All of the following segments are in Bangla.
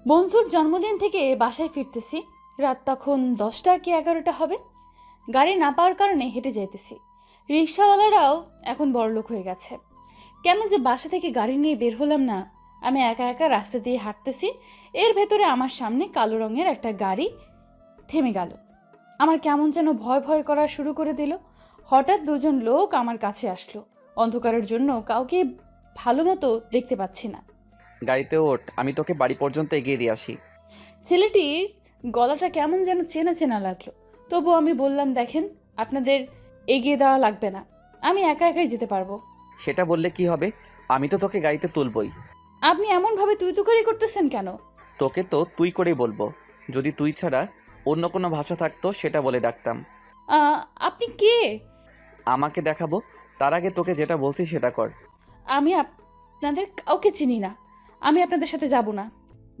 বন্ধুর জন্মদিন থেকে বাসায় ফিরতেছি। রাত তখন 10টা কি 11টা হবে। গাড়ি না পাওয়ার কারণে হেঁটে যাইতেছি। রিক্সাওয়ালারাও এখন বড়লোক হয়ে গেছে। কেন যে বাসা থেকে গাড়ি নিয়ে বের হলাম না। আমি একা একা রাস্তা দিয়ে হাঁটতেছি। এর ভেতরে আমার সামনে কালো রঙের একটা গাড়ি থেমে গেল। আমার কেমন যেন ভয় ভয় করা শুরু করে দিল। হঠাৎ দুজন লোক আমার কাছে আসলো। অন্ধকারের জন্য কাউকে ভালো মতো দেখতে পাচ্ছি না। গাড়িতে ওঠ, আমি তোকে বাড়ি পর্যন্ত এগিয়ে দিয়ে আসি। ছেলেটির গলাটা কেমন যেন চেনা চেনা লাগলো। তবু আমি বললাম, দেখেন, আপনাদের এগিয়ে দেওয়া লাগবে না, আমি একা একাই যেতে পারবো। সেটা বললে কি হবে? আমি তো তোকে গাড়িতে তুলবই। আপনি এমনভাবে তুই তুকারি করতেছেন কেন? তোকে তো তুই করেই বলবো। যদি তুই ছাড়া অন্য কোনো ভাষা থাকতো সেটা বলে ডাকতাম। আপনি কে? আমাকে দেখাবো, তার আগে তোকে যেটা বলছি সেটা কর। আমি আপনাদের কাউকে চিনি না, আমি আপনাদের সাথে যাব না।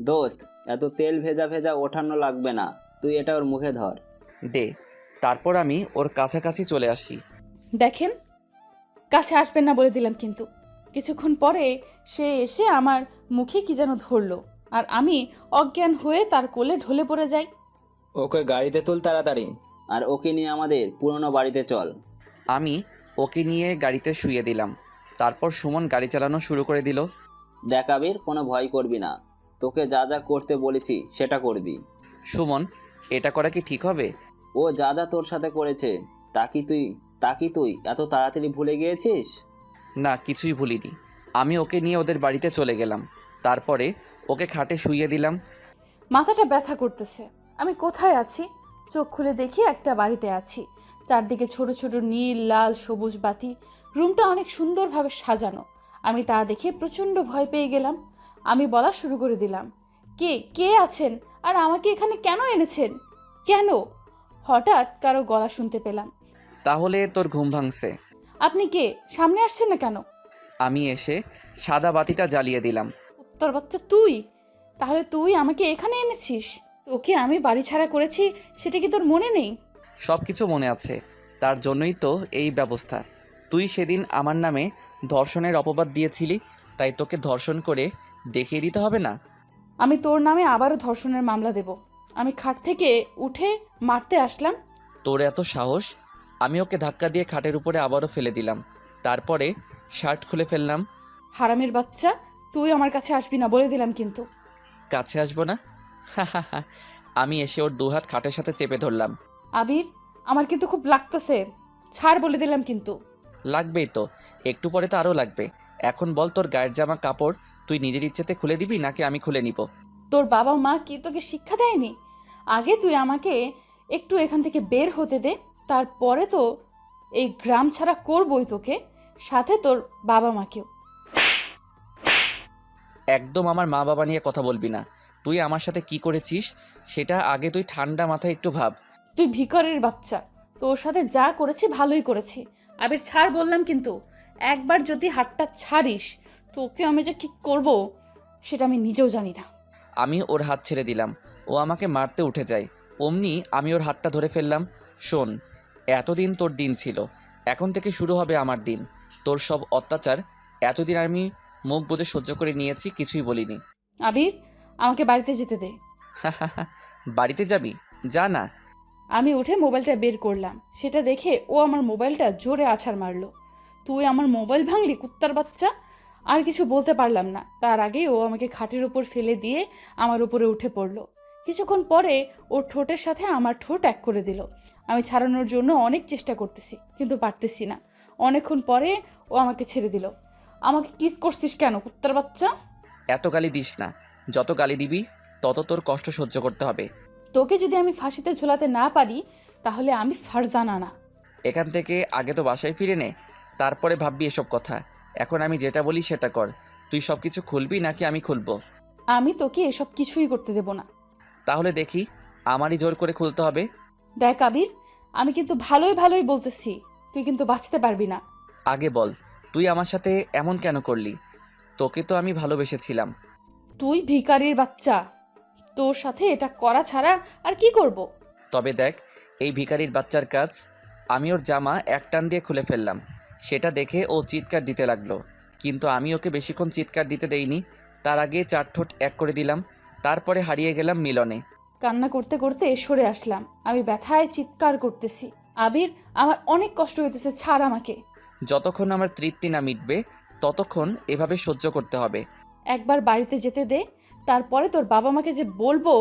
দোস্ত, এত তেল ভেজা ভেজা ওঠানো লাগবে না, তুই এটা ওর মুখে ধর। দে। তারপর আমি ওর কাছাকাছি চলে আসি। দেখেন, কাছে আসবেন না বলে দিলাম। কিন্তু কিছুক্ষণ পরে সে এসে আমার মুখে কি যেন ধরলো, আর আমি অজ্ঞান হয়ে তার কোলে ঢলে পড়ে যাই। ওকে গাড়িতে তুল তাড়াতাড়ি। আর ওকে নিয়ে আমাদের পুরনো বাড়িতে চল। আমি ওকে নিয়ে গাড়িতে শুইয়ে দিলাম। তারপর সুমন গাড়ি চালানো শুরু করে দিল। দেখ আবির, কোনো ভয় করবি না, তোকে যা যা করতে বলেছি সেটা করবি। সুমন, এটা করা কি ঠিক হবে? ও যা যা তোর সাথে করেছে তা কি তুই এত তাড়াতাড়ি ভুলে গিয়েছিস? না, কিছুই ভুলিনি। আমি ওকে নিয়ে ওদের বাড়িতে চলে গেলাম। তারপরে ওকে খাটে শুইয়ে দিলাম। মাথাটা ব্যথা করতেছে। আমি কোথায় আছি? চোখ খুলে দেখি একটা বাড়িতে আছি। চারদিকে ছোট ছোট নীল লাল সবুজ বাতি। রুমটা অনেক সুন্দরভাবে সাজানো। আমি তা দেখে প্রচণ্ড ভয় পেয়ে গেলাম। আমি বলা শুরু করে দিলাম, কে কে আছেন, আর আমাকে এখানে কেন এনেছেন? কেন? হঠাৎ কারো গলা শুনতে পেলাম। তাহলে তোর ঘুম ভাঙছে। আপনি কে? সামনে আসছেন না কেন? আমি এসে সাদা বাতিটা জ্বালিয়ে দিলাম। তোর বাচ্চা তুই? তাহলে তুই আমাকে এখানে এনেছিস? তোকে আমি বাড়ি ছাড়া করেছি, সেটা কি তোর মনে নেই? সব কিছু মনে আছে, তার জন্যই তো এই ব্যবস্থা। তুই সেদিন আমার নামে ধর্ষণের অপবাদ দিয়েছিলি, তাই তোকে ধর্ষণ করে দেখিয়ে দিতে হবে না? আমি তোর নামে আবারও ধর্ষণের মামলা দেব। আমি খাট থেকে উঠে মারতে আসলাম। তোর এত সাহস! আমি ওকে ধাক্কা দিয়ে খাটের উপরে আবারও ফেলে দিলাম। তারপরে শার্ট খুলে ফেললাম। হারামের বাচ্চা, তুই আমার কাছে আসবি না বলে দিলাম কিন্তু। কাছে আসবো না? আমি এসে ওর দুহাত খাটের সাথে চেপে ধরলাম। আবির, আমার কিন্তু খুব লাগতেছে, ছাড় বলে দিলাম কিন্তু। লাগবেই তো, একটু পরে তো আরও লাগবে। এখন বল, তোর গায়ের জামা কাপড় তুই নিজের ইচ্ছেতে খুলে দিবি নাকি আমি খুলে নিব? তোর বাবা মা কি তোকে শিক্ষা দেয়নি? আগে তুই আমাকে একটু এখান থেকে বের হতে দে, তারপরে তো এই গ্রাম ছাড়া করবই তোকে, সাথে তোর বাবা মাকেও। একদম আমার মা বাবা নিয়ে কথা বলবি না। তুই আমার সাথে কি করেছিস সেটা আগে তুই ঠান্ডা মাথায় একটু ভাব। তুই ভিখারির বাচ্চা, তোর সাথে যা করেছি ভালোই করেছি। আবির, ছাড় বললাম কিন্তু। একবার যদি হাতটা ছাড়িস, তোকে আমি যে কি করব সেটা আমি নিজেও জানি না। আমি ওর হাত ছেড়ে দিলাম। ও আমাকে মারতে উঠে যায়। অমনি আমি ওর হাতটা ধরে ফেললাম। শোন, এতদিন তোর দিন ছিল, এখন থেকে শুরু হবে আমার দিন। তোর সব অত্যাচার এতদিন আমি মুখ বুজে সহ্য করে নিয়েছি, কিছুই বলিনি। আবির, আমাকে বাড়িতে যেতে দে। বাড়িতে যাবি? যা না। আমি উঠে মোবাইলটা বের করলাম। সেটা দেখে ও আমার মোবাইলটা জোরে আছাড় মারলো। তুই আমার মোবাইল ভাঙলি, কুত্তার বাচ্চা! আর কিছু বলতে পারলাম না, তার আগেই ও আমাকে খাটের উপর ফেলে দিয়ে আমার উপরে উঠে পড়লো। কিছুক্ষণ পরে ওর ঠোঁটের সাথে আমার ঠোঁট এক করে দিল। আমি ছাড়ানোর জন্য অনেক চেষ্টা করতেছি, কিন্তু পারতেছি না। অনেকক্ষণ পরে ও আমাকে ছেড়ে দিল। আমাকে কিস করছিস কেন, কুত্তার বাচ্চা? এত গালি দিস না। যত গালি দিবি তত তোর কষ্ট সহ্য করতে হবে। তোকে যদি আমি ফাঁসিতে ঝোলাতে না পারি, তাহলে আমি ফারজানা না। এখান থেকে আগে তো বাসায় ফিরে নে, তারপরে ভাববি এসব কথা। এখন আমি যেটা বলি সেটা কর। তুই সব কিছু খুলবি নাকি আমি খুলবো? আমি তোকে এসব কিছুই করতে দেব না। তাহলে দেখি, আমারই জোর করে খুলতে হবে। দেখ আবির, আমি কিন্তু ভালোই ভালোই বলতেছি, তুই কিন্তু বাঁচতে পারবি না। আগে বল, তুই আমার সাথে এমন কেন করলি? তোকে তো আমি ভালোবেসেছিলাম। তুই ভিখারির বাচ্চা, তোর সাথে এটা করা ছাড়া আর কি করব? তবে দেখ, এই ভিখারির বাচ্চার কাজ। আমি ওর জামা এক টান দিয়ে খুলে ফেললাম। সেটা দেখে ও চিৎকার দিতে লাগলো, কিন্তু আমি ওকে বেশিক্ষণ চিৎকার দিতে দেইনি। তার আগে চার ঠোঁট এক করে দিলাম। তারপরে হারিয়ে গেলাম মিলনে। কান্না করতে করতে সরে আসলাম। আমি ব্যথায় চিৎকার করতেছি। আবির, আমার অনেক কষ্ট হইতেছে, ছাড় আমাকে। যতক্ষণ আমার তৃপ্তি না মিটবে ততক্ষণ এভাবে সহ্য করতে হবে। একবার বাড়িতে যেতে দে, তারপরে তোর বাবা মাকে যে বলবো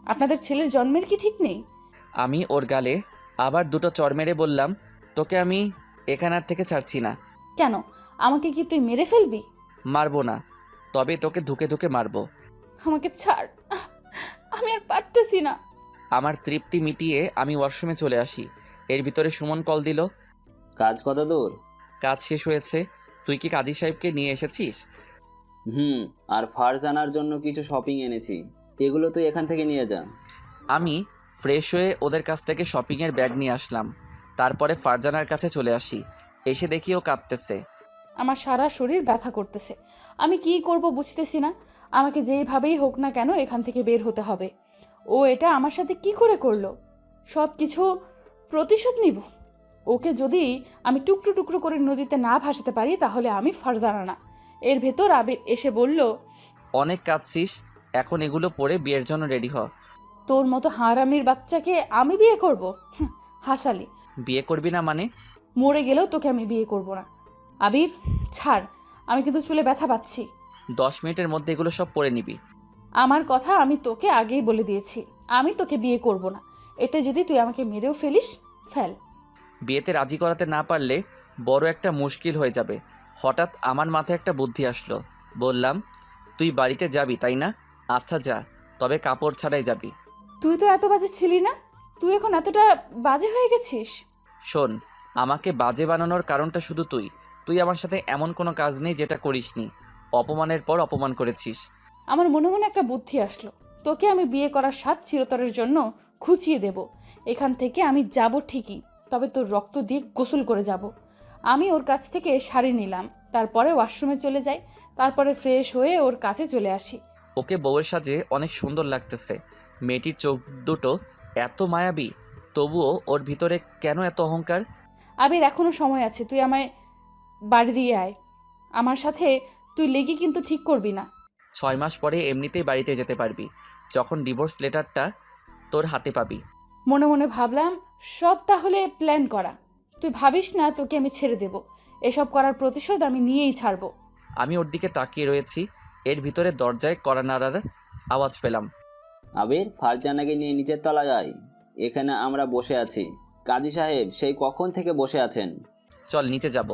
আপনাদের ছেলের জন্মের কি ঠিক নেই। আমি ওর গালে আবার দুটো চড় মেরে বললাম, তোকে আমি এখানার থেকে ছাড়ছি না। কেন, আমাকে কি তুই মেরে ফেলবি? মারবো না, তবে তোকে ধুকে ধুকে মারবো। আমাকে ছাড়, আমি আর পারতেছি না। আমার তৃপ্তি মিটিয়ে আমি ওয়াশরুমে চলে আসি। এর ভিতরে সুমন কল দিল। কাজ কত দূর? কাজ শেষ হয়েছে। তুই কি কাজী সাহেবকে নিয়ে এসেছিস? আর ফারজানার জন্য কিছু শপিং এনেছি, এগুলো তুই এখান থেকে নিয়ে যা। আমি ফ্রেশ হয়ে ওদের কাছ থেকে শপিংয়ের ব্যাগ নিয়ে আসলাম। তারপরে ফারজানার কাছে চলে আসি। এসে দেখি ও কাঁদতেছে। আমার সারা শরীর ব্যথা করতেছে। আমি কি করব বুঝতেছি না। আমাকে যেইভাবেই হোক না কেন এখান থেকে বের হতে হবে। ও এটা আমার সাথে কি করে করলো? সব কিছু প্রতিশোধ নিব। ওকে যদি আমি টুকরো টুকরো করে নদীতে না ভাসাতে পারি তাহলে আমি ফারজানা না। এর ভেতর আবির এসে বলল, অনেক কাঁদছিস, এখন এগুলো পরে বিয়ের জন্য রেডি হ। তোর মতো হারামির বাচ্চাকে আমি বিয়ে করব? হাসালি। বিয়ে করবি না মানে? মরে গেলেও তোকে আমি বিয়ে করব না। আবির, ছাড়, আমি কিন্তু চুলে ব্যথা পাচ্ছি। 10 মিনিটের মধ্যে এগুলো সব পরে নিবি। আমার কথা আমি তোকে আগেই বলে দিয়েছি, আমি তোকে বিয়ে করব না। এতে যদি তুই আমাকে মেরেও ফেলিস, ফেল। বিয়েতে রাজি করাতে না পারলে বড় একটা মুশকিল হয়ে যাবে। হঠাৎ আমার মাথায় একটা বুদ্ধি আসলো। বললাম, তুই বাড়িতে যাবি তাই না? আচ্ছা যা, তবে কাপড় ছাড়াই যাবি। তুই তো এত বাজে ছিলি না, তুই এখন এতটা বাজে হয়ে গেছিস। শোন, আমাকে বাজে বানানোর কারণটা শুধু তুই। তুই আমার সাথে এমন কোনো কাজ নেই যেটা করিসনি। অপমানের পর অপমান করেছিস। আমার মনে মনে একটা বুদ্ধি আসলো। তোকে আমি বিয়ে করার স্বাদ চিরতরের জন্য খুঁচিয়ে দেব। এখান থেকে আমি যাব ঠিকই, তবে তোর রক্ত দিয়ে গোসল করে যাব। আমি ওর কাছ থেকে শাড়ি নিলাম, তারপরে ওয়াশরুমে চলে যাই, তারপরে ফ্রেশ হয়ে ওর কাছে চলে আসি। ওকে বউয়ের সাজে অনেক সুন্দর লাগতেছে। মেয়েটির চোখ দুটো এত মায়াবী, তবুও ওর ভিতরে কেন এত অহংকার? আবির, এখনো সময় আছে, তুই আমায় বাড়ি দিয়ে আয়। আমার সাথে তুই লেগে কিন্তু ঠিক করবি না। 6 মাস পরে এমনিতেই বাড়িতে যেতে পারবি, যখন ডিভোর্স লেটারটা তোর হাতে পাবি। মনে মনে ভাবলাম, সব তাহলে প্ল্যান করা। তুই ভাবিস না তোকে আমি ছেড়ে দেব। এসব করার প্রতিশোধ আমি নিয়েই ছাড়বো। আমি ওর দিকে তাকিয়ে রয়েছি। এর ভিতরে দরজায় কড়া নাড়ার আওয়াজ পেলাম। আবির, ফারজানাকে নিয়ে নিচের তলা যায়, এখানে আমরা বসে আছি। কাজী সাহেব সেই কখন থেকে বসে আছেন। চল নিচে যাব।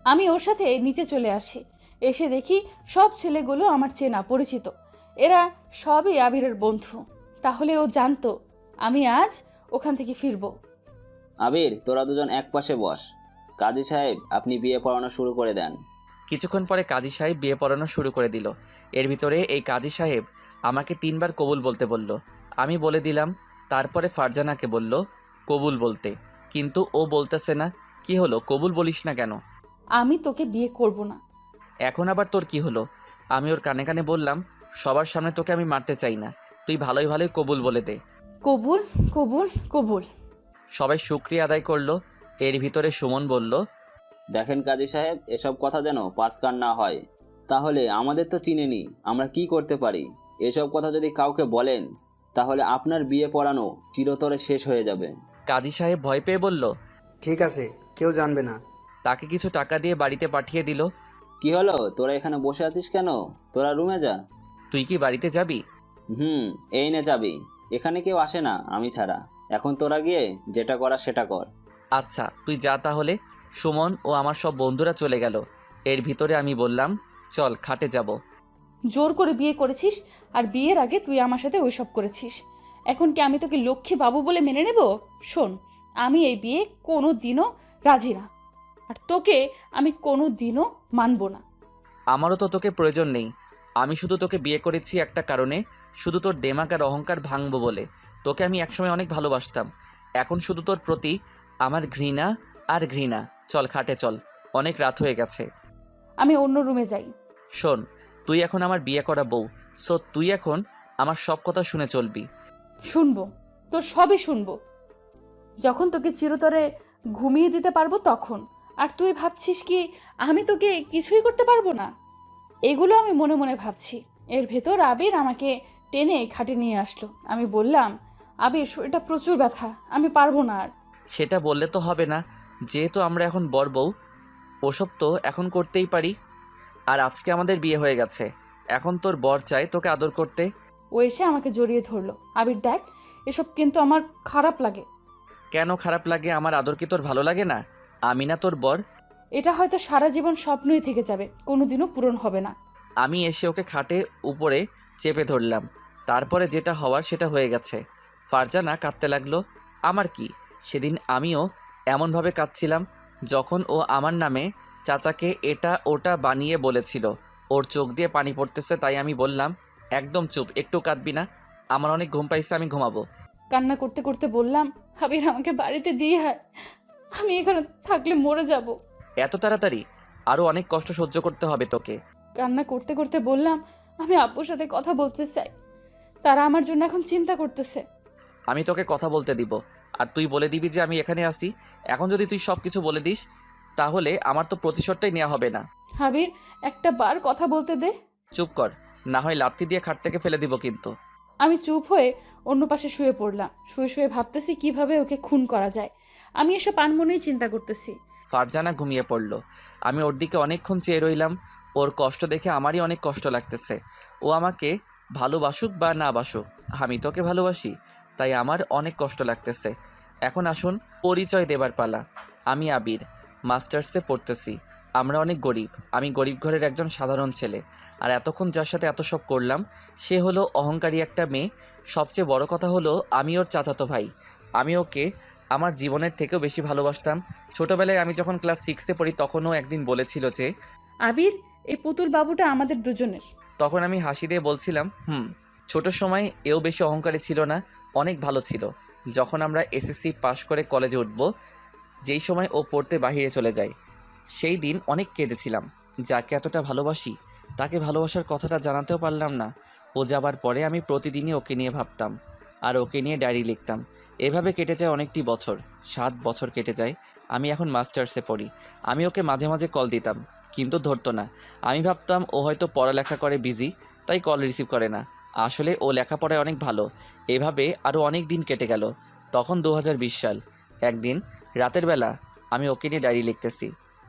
আমি ওর সাথে নিচে চলে আসি। এসে দেখি সব ছেলেগুলো আমার চেনা পরিচিত। এরা সবই আবিরের বন্ধু। তাহলে ও জানতো আমি আজ ওখান থেকে ফিরবো। আবির, তোরা দুজন এক পাশে বস। কাজী সাহেব, আপনি বিয়ে পড়ানো শুরু করে দেন। কিছুক্ষণ পরে কাজী সাহেব বিয়ে পড়ানো শুরু করে দিল। এর ভিতরে এই কাজী সাহেব আমাকে 3 বার কবুল বলতে বলল। আমি বলে দিলাম। তারপরে ফারজানাকে বলল কবুল বলতে, কিন্তু ও বলতেছে না। কি হলো, কবুল বলিস না কেন? আমি তোকে বিয়ে করব না। এখন আবার তোর কি হলো? আমি ওর কানে কানে বললাম, সবার সামনে তোকে আমি মারতে চাই না, তুই ভালোই ভালোই কবুল বলে দে। কবুল, কবুল, কবুল। সবাই শুকরিয়া আদায় করলো। এর ভিতরে সুমন বলল, দেখেন কাজী সাহেব, এসব কথা যেন পাসকান না হয়। তাহলে আমাদের তো চিনেনি, আমরা কি করতে পারি? এসব কথা যদি কাউকে বলেন তাহলে আপনার বিয়ে পড়ানো চিরতরে শেষ হয়ে যাবে। কাজী সাহেব ভয় পেয়ে বলল, ঠিক আছে, কেউ জানবে না। তাকে কিছু টাকা দিয়ে বাড়িতে পাঠিয়ে দিল। কি হলো, তোরা এখানে বসে আছিস কেন? তোরা রুমে যা। তুই কি বাড়িতে যাবি? এই নে যাবি। এখানে কেউ আসে না আমি ছাড়া। এখন তোরা গিয়ে যেটা করা সেটা কর। আচ্ছা তুই যা তাহলে। সুমন ও আমার সব বন্ধুরা চলে গেল। এর ভিতরে আমি বললাম, চল খাটে যাব। জোর করে বিয়ে করেছিস, আর বিয়ের আগে তুই আমার সাথে ওইসব করেছিস। এখন কি আমি তোকে লক্ষ্মী বাবু বলে মেনে নেব? শোন, আমি এই বিয়ে কোনো দিনও রাজি না, আর তোকে আমি কোনো দিনও মানব না। আমারও তো তোকে প্রয়োজন নেই। আমি শুধু তোকে বিয়ে করেছি একটা কারণে, শুধু তোর দেমাক আর অহংকার ভাঙবো বলে। তোকে আমি একসময় অনেক ভালোবাসতাম, এখন শুধু তোর প্রতি আমার ঘৃণা আর ঘৃণা। চল খাটে চল, অনেক রাত হয়ে গেছে। আমি অন্য রুমে যাই। শোন, তুই এখন আমার বিয়ে করা বউ, সো তুই এখন আমার সব কথা শুনে চলবি। শুনবো, তোর সবই শুনবো। যখন তোকে চিরতরে ঘুমিয়ে দিতে পারবো তখন। আর তুই ভাবছিস কি আমি তোকে কিছুই করতে পারবো না? এগুলো আমি মনে মনে ভাবছি। এর ভেতর আবির আমাকে টেনে খাটে নিয়ে আসলো। আমি বললাম, আবির শরীরটা প্রচুর ব্যথা, আমি পারবো না আর। সেটা বললে তো হবে না, যেহেতু আমরা এখন বর বউ, ওসব তো এখন করতেই পারি। আর আজকে আমাদের বিয়ে হয়ে গেছে, এখন তোর বর চাই তোকে আদর করতে। ও এসে আমাকে জড়িয়ে ধরলো। আবির দেখ, এসব কিন্তু আমার খারাপ লাগে। কেন খারাপ লাগে? আমার আদর কি তোর ভালো লাগে না? আমি না তোর বর? এটা হয়তো সারা জীবন স্বপ্নই থেকে যাবে, কোনোদিনও পূরণ হবে না। আমি এসে ওকে খাটে উপরে চেপে ধরলাম। তারপরে যেটা হওয়ার সেটা হয়ে গেছে। ফারজানা কাঁদতে লাগলো। আমার কি, সেদিন আমিও এমনভাবে কাঁদছিলাম যখন ও আমার নামে চাচাকে এটা ওটা বানিয়ে বলেছিল। ওর চোখ দিয়ে পানি পড়তেছে, তাই আমি বললাম, একদম চুপ, একটু কাঁদবি না, আমার অনেক ঘুম পাইছে, আমি ঘুমাবো। কান্না করতে করতে বললাম, আবির আমাকে বাড়িতে দিয়ে আয়, আমি এখানে থাকলে মরে যাব। এত তাড়াতাড়ি? আরও অনেক কষ্ট সহ্য করতে হবে তোকে। কান্না করতে করতে বললাম, আমি আব্বুর সাথে কথা বলতে চাই, তারা আমার জন্য এখন চিন্তা করতেছে। আমি তোকে কথা বলতে দিব, আর তুই বলে দিবি যে আমি এখানে আসি। এখন যদি তুই সব কিছু বলে দিস, তাহলে আমার তো প্রতিশোধটাই নেওয়া হবে না। আবির, একটা বার কথা বলতে দে। চুপ কর, না হয় লাথি দিয়ে খাট থেকে ফেলে দিব কিন্তু। আমি চুপ হয়ে অন্য পাশে শুয়ে পড়লাম। শুয়ে শুয়ে ভাবতেছি কিভাবে ওকে খুন করা যায়। আমি এসব আনমনেই চিন্তা করতেছি। ফারজানা ঘুমিয়ে পড়ল। আমি ওর দিকে অনেকক্ষণ চেয়ে রইলাম। ওর কষ্ট দেখে আমারই অনেক কষ্ট লাগতেছে। ও আমাকে ভালোবাসুক বা না বাসুক, আমি তোকে ভালোবাসি, তাই আমার অনেক কষ্ট লাগতেছে। এখন আসুন পরিচয় দেবার পালা। আমি আবির, মাস্টার্সে পড়তেছি। আমরা অনেক গরিব, আমি গরিব ঘরের একজন সাধারণ ছেলে। আর এতক্ষণ যার সাথে এত সব করলাম, সে হলো অহংকারী একটা মেয়ে। সবচেয়ে বড় কথা হলো আমি ওর চাচাতো ভাই। আমি ওকে আমার জীবনের থেকেও বেশি ভালোবাসতাম। ছোটবেলায় আমি যখন ক্লাস 6-এ পড়ি, তখনও একদিন বলেছিল যে, আবির, এই পুতুল বাবুটা আমাদের দুজনের। তখন আমি হাসি দিয়ে বলছিলাম, ছোট সময় এও বেশি অহংকারী ছিল না, অনেক ভালো ছিল। যখন আমরা এসএসসি পাশ করে কলেজে উঠব, যেই সময় ও পড়তে বাহিরে চলে যায়, সেই দিন অনেক কেঁদেছিলাম। যাকে এতটা ভালোবাসি, তাকে ভালোবাসার কথাটা জানাতেও পারলাম না। ও যাবার পরে আমি প্রতিদিনই ওকে নিয়ে ভাবতাম, আর ওকে নিয়ে ডায়েরি লিখতাম। এভাবে কেটে যায় অনেকটি বছর, 7 বছর কেটে যায়। আমি এখন মাস্টার্সে পড়ি। আমি ওকে মাঝে মাঝে কল দিতাম, কিন্তু ধরতো না। আমি ভাবতাম ও হয়তো পড়ালেখা করে বিজি, তাই কল রিসিভ করে না। আসলে ও লেখাপড়ায় অনেক ভালো। এভাবে আরও অনেক দিন কেটে গেল। তখন 2020 সাল। একদিন রাতের বেলা আমি ওকে নিয়ে ডায়েরি লিখতেছি,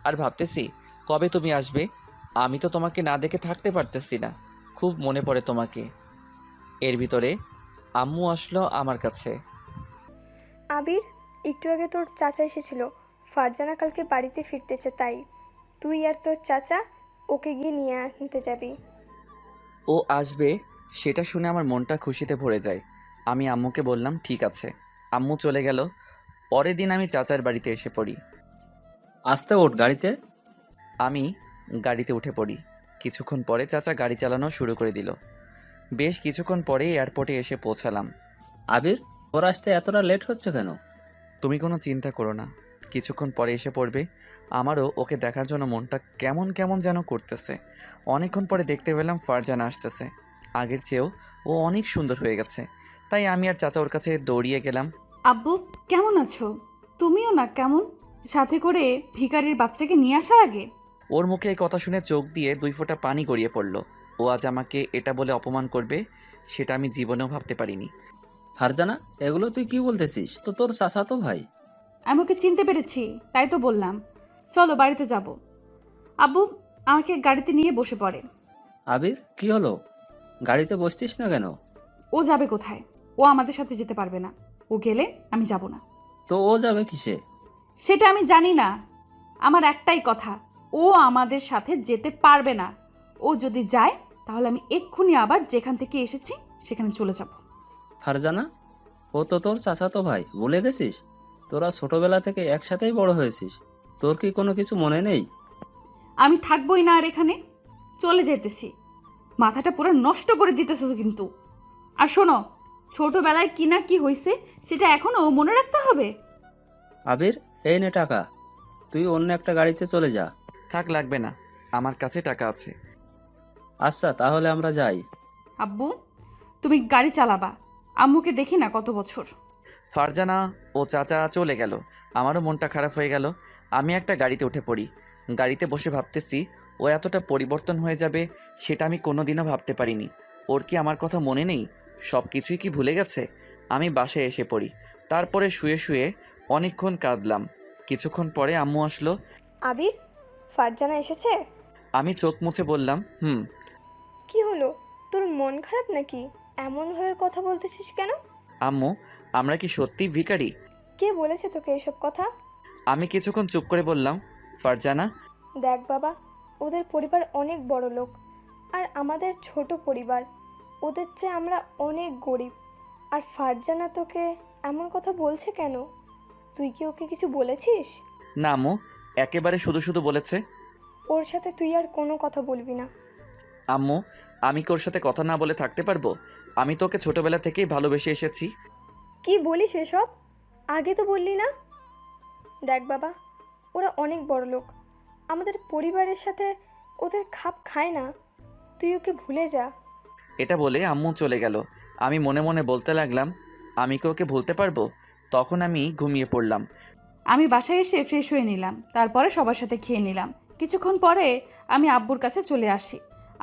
আর ভাবতেছি, কবে তুমি আসবে? আমি তো তোমাকে না দেখে থাকতে পারতেছি না, খুব মনে পড়ে তোমাকে। এর ভিতরে আম্মু আসলো আমার কাছে। আবির, একটু আগে তোর চাচা এসেছিল। ফারজানা কালকে বাড়িতে ফিরতেছে, তাই তুই আর তোর চাচা ওকে গিয়ে নিয়ে আনতে যাবি। ও আসবে সেটা শুনে আমার মনটা খুশিতে ভরে যায়। আমি আম্মুকে বললাম ঠিক আছে। আম্মু চলে গেল। পরের দিন আমি চাচার বাড়িতে এসে পড়ি। আসতে ওঠ গাড়িতে। আমি গাড়িতে উঠে পড়ি। কিছুক্ষণ পরে চাচা গাড়ি চালানো শুরু করে দিল। বেশ কিছুক্ষণ পরে এয়ারপোর্টে এসে পৌঁছালাম। আবির, ওর আসতে এতটা লেট হচ্ছে কেন? তুমি কোনো চিন্তা করো না, কিছুক্ষণ পরে এসে পড়বে। আমারও ওকে দেখার জন্য মনটা কেমন কেমন যেন করতেছে। অনেকক্ষণ পরে দেখতে পেলাম ফারজানা আসতেছে। আগের চেয়েও ও অনেক সুন্দর হয়ে গেছে, তাই আমি আর চাচা ওর কাছে দৌড়িয়ে গেলাম। আব্বু, কেমন আছো? তুমিও না কেমন, সাথে করে ভিখারির বাচ্চাকে নিয়ে আসা আগে। ওর মুখে এই কথা শুনে চোখ দিয়ে 2 ফোঁটা পানি গড়িয়ে পড়ল। ও আজ আমাকে এটা বলে অপমান করবে, সেটা আমি জীবনেও ভাবতে পারিনি। ফারজানা, এগুলো তুই কি বলতেছিস? তো তোর চাচাতো ভাই। আমি ওকে চিনতে পেরেছি, তাই তো বললাম, চলো বাড়িতে যাব। আব্বু আমাকে গাড়িতে নিয়ে বসে পড়ে। আবির, কি হলো? গাড়িতে বসছিস না কেন? ও যাবে কোথায়? ও আমাদের সাথে যেতে পারবে না। ও গেলে আমি যাব না। তো ও যাবে কিসে? সেটা আমি জানি না। আমার একটাই কথা, ও আমাদের সাথে যেতে পারবে না। ও যদি যায়, তাহলে আমি এক্ষুনি আবার যেখান থেকে এসেছি সেখানে চলে যাব। ফারজানা, ও তো তোর চাচাতো ভাই, ভুলে গেছিস? তোরা ছোটবেলা থেকে একসাথেই বড় হয়েছিস। তোর কি কোনো কিছু মনে নেই? আমি থাকবোই না আর এখানে, চলে যেতেছি। মাথাটা পুরো নষ্ট করে দিতেছো কিন্তু। আর শোনো, ছোটবেলায় কি না কি হয়েছে সেটা এখনো মনে রাখতে হবে। আবির, এই নে টাকা, তুই অন্য একটা গাড়িতে চলে যা। থাক, লাগবে না, আমার কাছে টাকা আছে। আচ্ছা, তাহলে আমরা যাই। আব্বু, তুমি গাড়ি চালাবা, আম্মুকে দেখি না কত বছর। ফারজানা ও চাচা চলে গেল। আমারও মনটা খারাপ হয়ে গেল। আমি একটা গাড়িতে উঠে পড়ি। গাড়িতে বসে ভাবতেছি, ও এতটা পরিবর্তন হয়ে যাবে সেটা আমি কোনোদিনও ভাবতে পারিনি। ওর কি আমার কথা মনে নেই? সব কিছুই কি ভুলে গেছে? আমি বাসায় এসে পড়ি। তারপরে শুয়ে শুয়ে অনেকক্ষণ কাঁদলাম। কিছুক্ষণ পরে আম্মু আসলো। আবির, ফারজানা এসেছে? আমি চোখ মুছে বললাম, হুম। কি হলো, তোর মন খারাপ নাকি? এমনভাবে কথা বলতেছিস কেন? আম্মু, আমরা কি সত্যি ভিখারি? কে বলেছে তোকে এসব কথা? আমি কিছুক্ষণ চুপ করে বললাম, ফারজানা। দেখ বাবা, ওদের পরিবার অনেক বড় লোক, আর আমাদের ছোট পরিবার। ওদের চেয়ে আমরা অনেক গরিব। আর ফারজানা তোকে এমন কথা বলছে কেন? তুই কি ওকে কিছু বলেছিস? না আম্মু, একেবারে শুধু শুধু বলেছে। ওর সাথে তুই আর কোনো কথা বলবি না। আম্মু, আমি কি ওর সাথে কথা না বলে থাকতে পারবো? আমি তোকে ছোটবেলা থেকেই ভালোবেসে এসেছি। কি বলিস এসব? আগে তো বললি না। দেখ বাবা, ওরা অনেক বড় লোক, আমাদের পরিবারের সাথে ওদের খাপ খায় না। তুই ওকে ভুলে যা। এটা বলে আম্মু চলে গেল। আমি মনে মনে বলতে লাগলাম, আমি কি ওকে ভুলতে পারবো? তখন আমি ঘুমিয়ে পড়লাম। আমি বাসায় এসে ফ্রেশ হয়ে নিলাম, তারপরে সবার সাথে খেয়ে নিলাম। কিছুক্ষণ পরে আমি আব্বুর কাছে চলে আসি।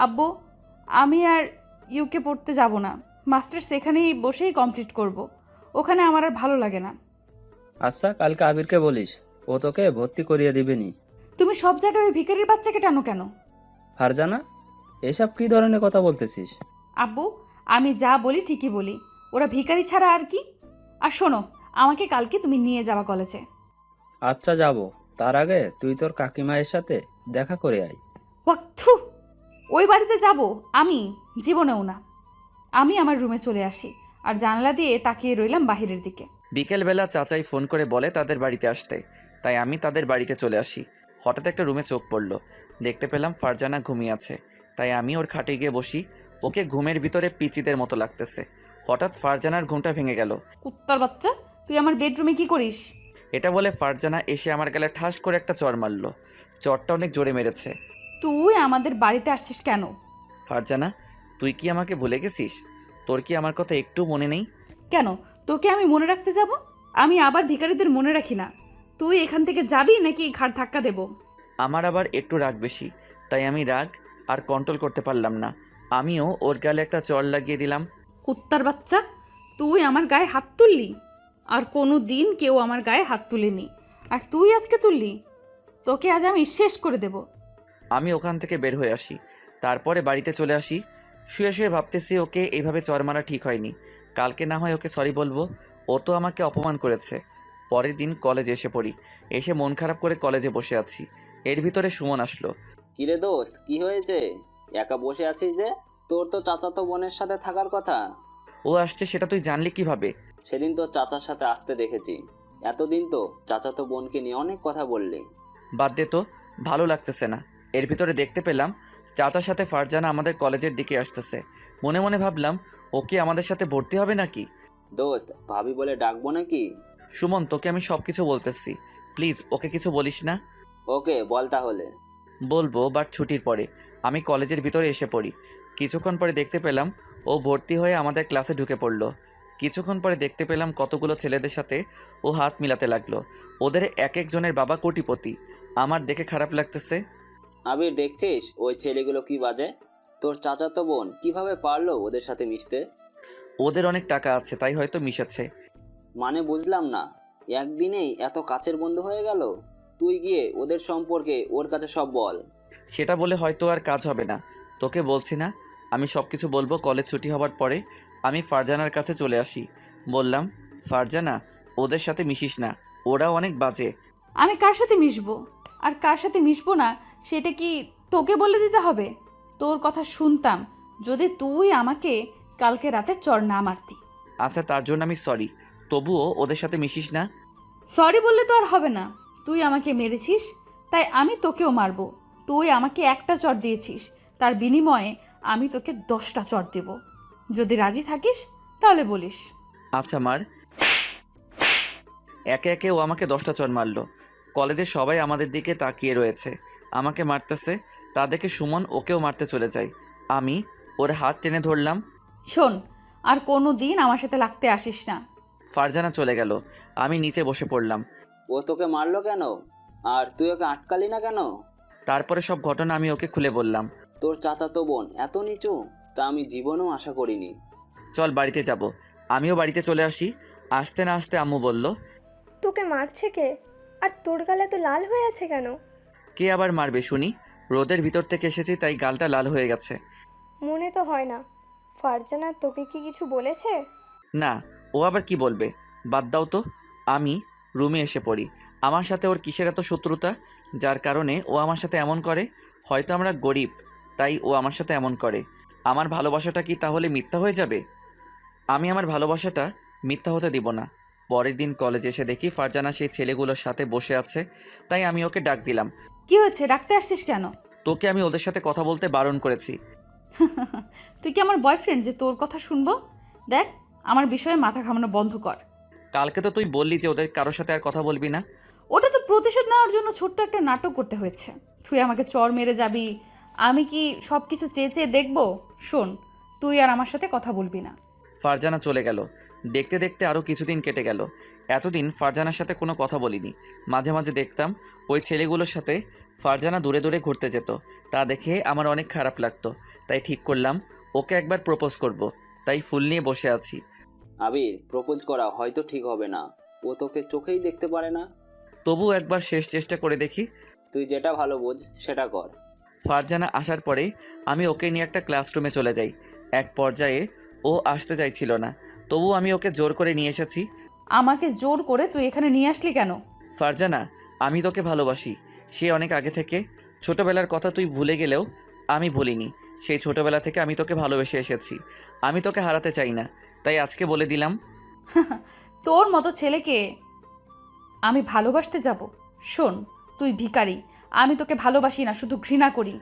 আব্বু, আমি আর ইউকে পড়তে যাব না, মাস্টার্স এখানেই বসেই কমপ্লিট করব। ওখানে আমার আর ভালো লাগে না। আচ্ছা, কালকে আবিরকে বলিস, ও তোকে ভর্তি করিয়ে দিবেনি। তুমি সব জায়গায় ওই ভিখারির বাচ্চাকে টানো কেন? ফারজানা, এসব কি ধরনের কথা বলতেছিস? আব্বু, আমি যা বলি ঠিকই বলি। ওরা ভিখারি ছাড়া আর কি। আর শোনো, আমাকে কালকে তুমি নিয়ে যাওয়া কলেজে। আচ্ছা, যাব। তার আগে তুই তোর কাকিমায়ের সাথে দেখা করে আয়। ওয়াক্থু, ওই বাড়িতে যাব আমি? জীবনেও না। আমি আমার রুমে চলে আসি আর জানালা দিয়ে তাকিয়ে রইলাম বাহিরের দিকে। বিকেলবেলা চাচাই ফোন করে বলে তাদের বাড়িতে আসতে, তাই আমি তাদের বাড়িতে চলে আসি। হঠাৎ একটা রুমে চোখ পড়ল। দেখতে পেলাম ফারজানা ঘুমিয়ে আছে, তাই আমি ওর খাটে গিয়ে বসি। ওকে ঘুমের ভিতরে পিচিদের মতো লাগতেছে। হঠাৎ ফারজানার ঘুমটা ভেঙে গেল। কুত্তার বাচ্চা, তুই আমার বেডরুমে কি করিস? এটা বলে ফারজানা এসে আমার গালে ঠাস করে একটা চড় মারল। চড়টা অনেক জোরে মেরেছে। তুই আমাদের বাড়িতে আসছিস কেন? ফারজানা, তুই কি আমাকে ভুলে গেছিস? তোর কি আমার কথা একটু মনে নেই? কেন তোকে আমি মনে রাখতে যাব? আমি আবার ভিখারিদের মনে রাখি না। তুই এখান থেকে যাবি নাকি ঘাড় ধাক্কা দেব? আমার আবার একটু রাগ বেশি, তাই আমি রাগ আর কন্ট্রোল করতে পারলাম না। আমিও ওর গালে একটা চড় লাগিয়ে দিলাম। কুত্তার বাচ্চা, তুই আমার গায়ে হাত তুললি? আর কোনো দিন কেউ আমার গায়ে হাত তুলেনি, আর তুই আজকে তুললি? তোকে আজ আমি শেষ করে দেব। আমি ওখান থেকে বের হয়ে আসি। তারপরে বাড়িতে চলে আসি। শুয়ে শুয়ে ভাবতেছি ওকে এইভাবে চড় মারা ঠিক হয়নি। কালকে না হয় ওকে সরি বলবো। ও তো আমাকে অপমান করেছে। পরের দিন কলেজে এসে পড়ি। এসে মন খারাপ করে কলেজে বসে আছি। এর ভিতরে সুমন আসলো। কিরে দোস্ত, কি হয়েছে? একা বসে আছিস যে? তোর তো চাচাতো বোনের সাথে থাকার কথা। ও আসছে সেটা তুই জানলি কিভাবে? সেদিন তো চাচার সাথে আসতে দেখেছি। এতদিন তো চাচাতো বোনকে নিয়ে অনেক কথা বললি। বাদ দে তো, ভালো লাগতেছে না। এর ভিতরে দেখতে পেলাম চাচার সাথে ফারজানা আমাদের কলেজের দিকে আসতেছে। মনে মনে ভাবলাম, ওকে আমাদের সাথে ভর্তি হবে নাকি? দোস্ত, ভাবি বলে ডাকবো নাকি? সুমন, তোকে আমি সব কিছু বলতেছি, প্লিজ ওকে কিছু বলিস না। ওকে, বল তাহলে। বলবো, বাট ছুটির পরে। আমি কলেজের ভিতরে এসে পড়ি। কিছুক্ষণ পরে দেখতে পেলাম ও ভর্তি হয়ে আমাদের ক্লাসে ঢুকে পড়লো। কিছুক্ষণ পরে দেখতে পেলাম কতগুলো ছেলেদের সাথে ও হাত মিলাতে লাগলো। ওদের এক একজনের বাবা কোটিপতি। আমার দেখে খারাপ লাগতেছে। আবির, দেখছিস ওই ছেলেগুলো কি বাজে? তোর চাচাতো বোন কিভাবে পারলো ওদের সাথে মিশতে? ওদের অনেক টাকা আছে, তাই হয়তো মিশেছে। মানে বুঝলাম না, একদিনেই এত কাছের বন্ধু হয়ে গেল? তুই গিয়ে ওদের সম্পর্কে ওর কাছে সব বল। সেটা বলে হয়তো আর কাজ হবে না। তোকে বলছি না, আমি সব কিছু বলবো কলেজ ছুটি হবার পরে। আমি ফারজানার কাছে চলে আসি। বললাম, ফারজানা, ওদের সাথে মিশিস না, ওরা অনেক বাজে। আমি কার সাথে মিশবো আর কার সাথে মিশবো না সেটা কি তোকে বলে দিতে হবে? তোর কথা শুনতাম যদি তুই আমাকে কালকে রাতে চড় না মারতি। আচ্ছা, তার জন্য আমি সরি। তবুও ওদের সাথে মিশিস না। সরি বললে তো আর হবে না। তুই আমাকে মেরেছিস, তাই আমি তোকেও মারবো। তুই আমাকে একটা চড় দিয়েছিস, তার বিনিময়ে আমি তোকে 10টা চড় দেব। যদি রাজি থাকিস তাহলে বলিস। আচ্ছা মার। একে একে ও আমাকে 10টা চড় মারলো। কলেজের সবাই আমাদের দিকে তাকিয়ে রয়েছে, আমাকে মারতেছে। তা দেখে সুমন ওকেও মারতে চলে যায়। আমি ওর হাত টেনে ধরলাম। শোন, আর কোনো দিন আমার সাথে লাগতে আসিস না। ফারজানা চলে গেল। আমি নিচে বসে পড়লাম। ও তোকে মারলো কেন? আর তুই ওকে আটকালি না কেন? তারপরে সব ঘটনা আমি ওকে খুলে বললাম। তোর চাচাতো বোন এত নিচু? তা আমি জীবনেও আশা করিনি। চল বাড়িতে যাব। আমিও বাড়িতে চলে আসি। আসতে না আসতে আম্মু বলল, তোকে মারছে কে? আর তোর গালে তো লাল হয়ে আছে কেন? কে আবার মারবে শুনি? রোদের ভিতর থেকে এসেছি তাই গালটা লাল হয়ে গেছে। মনে তো হয় না। ফারজানা তোকে কি কিছু বলেছে? না, ও আবার কি বলবে? বাদ দাও তো। আমি রুমে এসে পড়ি। আমার সাথে ওর কিসের এত শত্রুতা, যার কারণে ও আমার সাথে এমন করে? হয়তো আমরা গরিব, তাই ও আমার সাথে এমন করে। আমার ভালোবাসাটা কি তাহলে মিথ্যা হয়ে যাবে? আমি আমার ভালোবাসাটা মিথ্যা হতে দিব না। পরের দিন কলেজে এসে দেখি ফারজানা সেই ছেলেগুলোর সাথে বসে আছে, তাই আমি ওকে ডাক দিলাম। কি হয়েছে, ডাকতে আসছিস কেন? তোকে আমি ওদের সাথে কথা বলতে বারণ করেছি। তুই কি আমার বয়ফ্রেন্ড যে তোর কথা শুনবো? দেখ, আমার বিষয়ে মাথা ঘামানো বন্ধ কর। কালকে তো তুই বললি যে ওদের কারোর সাথে আর কথা বলবি না। ওটা তো প্রতিশোধ নেওয়ার জন্য ছোট্ট একটা নাটক করতে হয়েছে। তুই আমাকে চর মেরে যাবি, আমি কি সব কিছু চেয়ে চেয়ে দেখবো? শোন, তুই আর আমার সাথে কথা বলবি না। ফারজানা চলে গেল। দেখতে দেখতে আরও কিছুদিন কেটে গেল। এতদিন ফারজানার সাথে কোনো কথা বলিনি। মাঝে মাঝে দেখতাম ওই ছেলেগুলোর সাথে ফারজানা দূরে দূরে ঘুরতে যেত। তা দেখে আমার অনেক খারাপ লাগতো। তাই ঠিক করলাম ওকে একবার প্রপোজ করব। তাই ফুল নিয়ে বসে আছি। আবির, প্রপোজ করা হয়তো ঠিক হবে না, ও তোকে চোখেই দেখতে পারে না। তবু একবার শেষ চেষ্টা করে দেখি। তুই যেটা ভালো বোঝ সেটা কর। ফারজানা আসার পরে আমি ওকে নিয়ে একটা ক্লাসরুমে চলে যাই। এক পর্যায়ে ও আসতে চাইছিল না, তবু আমি ওকে জোর করে নিয়ে এসেছি। আমাকে জোর করে তুই এখানে নিয়ে আসলি কেন? ফারজানা, আমি তোকে ভালোবাসি, সে অনেক আগে থেকে। ছোটবেলার কথা তুই ভুলে গেলেও আমি ভুলিনি। সেই ছোটবেলা থেকে আমি তোকে ভালোবেসে এসেছি। আমি তোকে হারাতে চাই না, তাই আজকে বলে দিলাম। তোর মতো ছেলেকে আমি ভালোবাসতে যাব? শোন, তুই ভিখারি। আমি তোকে ভালোবাসি না, শুধু ঘৃণা করি।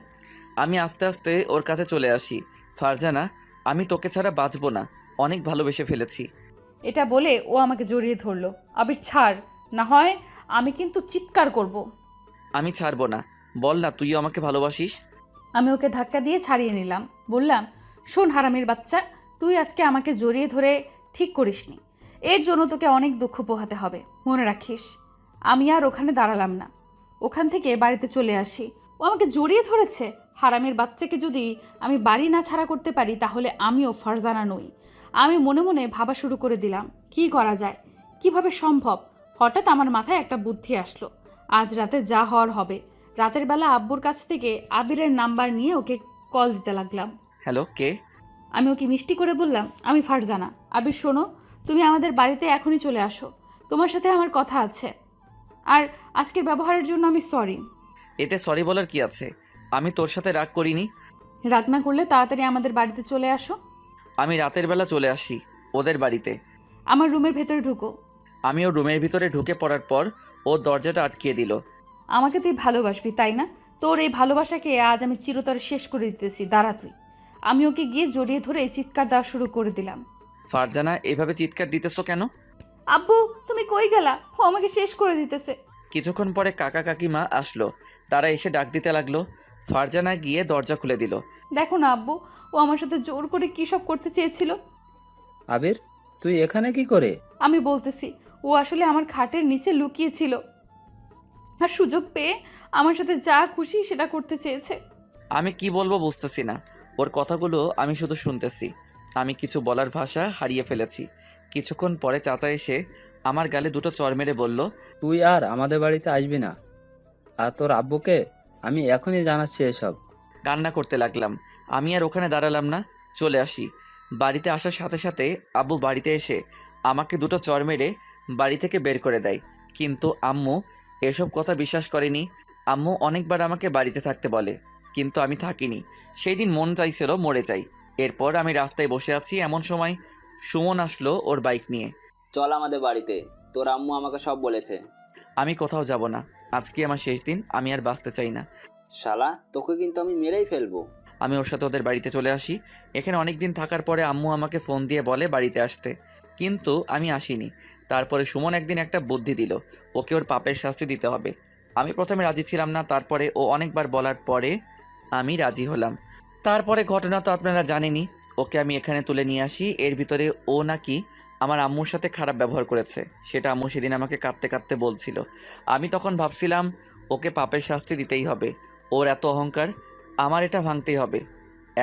আমি আস্তে আস্তে ওর কাছে চলে আসি। ফারজানা, আমি তোকে ছাড়া বাঁচবো না, অনেক ভালোবেসে ফেলেছি। এটা বলে ও আমাকে জড়িয়ে ধরলো। আবির ছাড়, না হয় আমি কিন্তু চিৎকার করব। আমি ছাড়বো না, বল না তুইও আমাকে ভালোবাসিস। আমি ওকে ধাক্কা দিয়ে ছাড়িয়ে নিলাম। বললাম, শোন হারামির বাচ্চা, তুই আজকে আমাকে জড়িয়ে ধরে ঠিক করিসনি। এর জন্য তোকে অনেক দুঃখ পোহাতে হবে, মনে রাখিস। আমি আর ওখানে দাঁড়ালাম না, ওখান থেকে বাড়িতে চলে আসি। ও আমাকে জড়িয়ে ধরেছে। হারামির বাচ্চাকে যদি আমি বাড়ি না ছাড়া করতে পারি, তাহলে আমিও ফারজানা নই। আমি মনে মনে ভাবা শুরু করে দিলাম, কি করা যায়, কিভাবে সম্ভব। হঠাৎ আমার মাথায় একটা বুদ্ধি আসলো। আজ রাতে যা হওয়ার হবে। রাতের বেলা আব্বুর কাছ থেকে আবিরের নাম্বার নিয়ে ওকে কল দিতে লাগলাম। হ্যালো, কে? আমি ওকে মিষ্টি করে বললাম, আমি ফারজানা। আবির শোনো, তুমি আমাদের বাড়িতে এখনই চলে আসো, তোমার সাথে আমার কথা আছে। আর আজকের ব্যবহারের জন্য আমি সরি। এতে সরি বলার কি আছে? আমি তোর সাথে রাগ করিনি। রাগ না করলে তাড়াতাড়ি আমাদের বাড়িতে চলে আসো। আমি রাতের বেলা চলে আসি ওদের বাড়িতে। আমার রুমের ভেতরে ঢুকো। আমিও রুমের ভিতরে ঢুকে পড়ার পর ও দরজাটা আটকিয়ে দিল। আমাকে তুই ভালোবাসবি তাই না? তোর এই ভালোবাসাকে আজ আমি চিরতরে শেষ করে দিতেছি, দাঁড়া তুই। আমি ওকে গিয়ে জড়িয়ে ধরে চিৎকার দেওয়া শুরু করে দিলাম। ফারজানা, এভাবে চিৎকার দিতেছো কেন? আব্বু, তুমি কই গেলা? ও আমাকে শেষ করে দিতেছে। কিছুক্ষণ পরে কাকা কাকিমা আসলো। তারা এসে ডাক দিতে লাগলো। ফারজানা গিয়ে দরজা খুলে দিল। দেখো না আব্বু, ও আমার সাথে জোর করে কী সব করতে চেয়েছিল। আবির, তুই এখানে কি করে? আমি বলতেছি, ও আসলে আমার খাটের নিচে লুকিয়েছিল, আর সুযোগ পেয়ে আমার সাথে যা খুশি সেটা করতে চেয়েছে। আমি কি বলবো বুঝতেছি না। ওর কথাগুলো আমি শুধু শুনতেছি। আমি কিছু বলার ভাষা হারিয়ে ফেলেছি। কিছুক্ষণ পরে চাচা এসে আমার গালে দুটো চড় মেরে বলল, তুই আর আমাদের বাড়িতে আসবি না। আর তোর আব্বুকে আমি এখনই জানাচ্ছি এসব। কান্না করতে লাগলাম। আমি আর ওখানে দাঁড়ালাম না, চলে আসি। বাড়িতে আসার সাথে সাথে আব্বু বাড়িতে এসে আমাকে দুটো চড় মেরে বাড়ি থেকে বের করে দেয়। কিন্তু আম্মু এসব কথা বিশ্বাস করেনি। আম্মু অনেকবার আমাকে বাড়িতে থাকতে বলে, কিন্তু আমি থাকিনি। সেই দিন মন চাইছিল মরে যাই। এরপর আমি রাস্তায় বসে আছি, এমন সময় সুমন আসলো ওর বাইক নিয়ে। চল আমাদের বাড়িতে, তোর আম্মু আমাকে সব বলেছে। আমি কোথাও যাব না, আজকে আমার শেষ দিন, আমি আর বাঁচতে চাই না। শালা, তোকে কিন্তু আমি মেরেই ফেলবো। আমি ওর সাথে ওদের বাড়িতে চলে আসি। এখানে অনেক দিন থাকার পরে আম্মু আমাকে ফোন দিয়ে বলে বাড়িতে আসতে, কিন্তু আমি আসিনি। তারপরে সুমন একদিন একটা বুদ্ধি দিল, ওকে ওর পাপের শাস্তি দিতে হবে। আমি প্রথমে রাজি ছিলাম না, তারপরে ও অনেকবার বলার পরে আমি রাজি হলাম। তারপরে ঘটনা তো আপনারা জানেনই। ওকে আমি এখানে তুলে নিয়ে আসি। এর ভিতরে ও নাকি আমার আম্মুর সাথে খারাপ ব্যবহার করেছে, সেটা আম্মু সেদিন আমাকে কাঁদতে কাঁদতে বলছিল। আমি তখন ভাবছিলাম ওকে পাপের শাস্তি দিতেই হবে। ওর এত অহংকার, আমার এটা ভাঙতেই হবে।